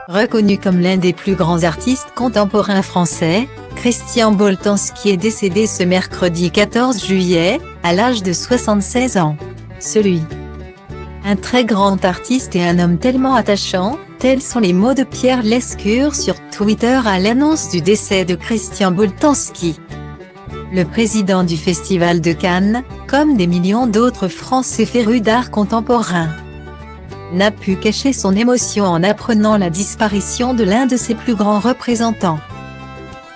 Reconnu comme l'un des plus grands artistes contemporains français, Christian Boltanski est décédé ce mercredi 14 juillet, à l'âge de 76 ans. Un très grand artiste et un homme tellement attachant, tels sont les mots de Pierre Lescure sur Twitter à l'annonce du décès de Christian Boltanski. Le président du Festival de Cannes, comme des millions d'autres Français férus d'art contemporain, n'a pu cacher son émotion en apprenant la disparition de l'un de ses plus grands représentants.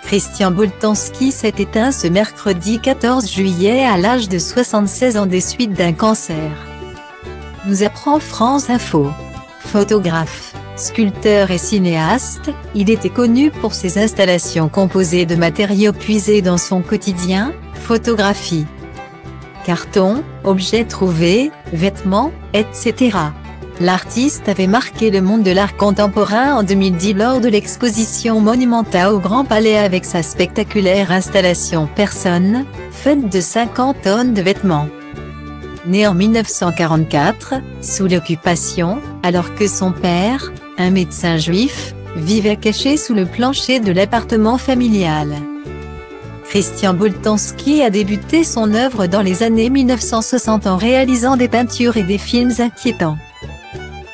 Christian Boltanski s'est éteint ce mercredi 14 juillet à l'âge de 76 ans des suites d'un cancer. Nous apprend France Info. Photographe, sculpteur et cinéaste, il était connu pour ses installations composées de matériaux puisés dans son quotidien, photographies, cartons, objets trouvés, vêtements, etc. L'artiste avait marqué le monde de l'art contemporain en 2010 lors de l'exposition Monumenta au Grand Palais avec sa spectaculaire installation Personne, faite de 50 tonnes de vêtements. Né en 1944, sous l'occupation, alors que son père, un médecin juif, vivait caché sous le plancher de l'appartement familial. Christian Boltanski a débuté son œuvre dans les années 1960 en réalisant des peintures et des films inquiétants,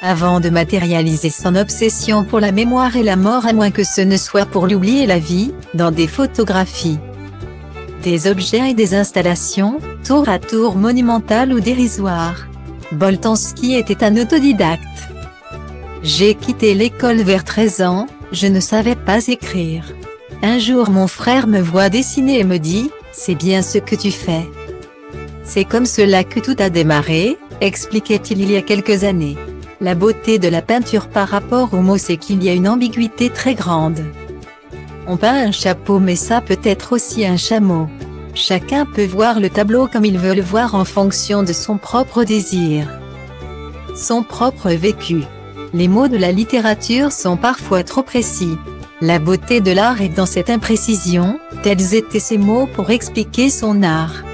avant de matérialiser son obsession pour la mémoire et la mort à moins que ce ne soit pour l'oubli et la vie, dans des photographies, des objets et des installations, tour à tour monumentales ou dérisoires. Boltanski était un autodidacte. J'ai quitté l'école vers 13 ans, je ne savais pas écrire. Un jour mon frère me voit dessiner et me dit, « C'est bien ce que tu fais. » C'est comme cela que tout a démarré, expliquait-il il y a quelques années. La beauté de la peinture par rapport aux mots c'est qu'il y a une ambiguïté très grande. On peint un chapeau mais ça peut être aussi un chameau. Chacun peut voir le tableau comme il veut le voir en fonction de son propre désir, son propre vécu. Les mots de la littérature sont parfois trop précis. La beauté de l'art est dans cette imprécision, tels étaient ses mots pour expliquer son art.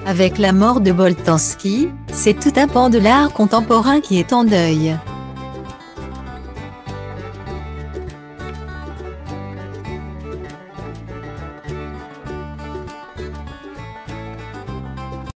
Avec la mort de Boltanski, c'est tout un pan de l'art contemporain qui est en deuil.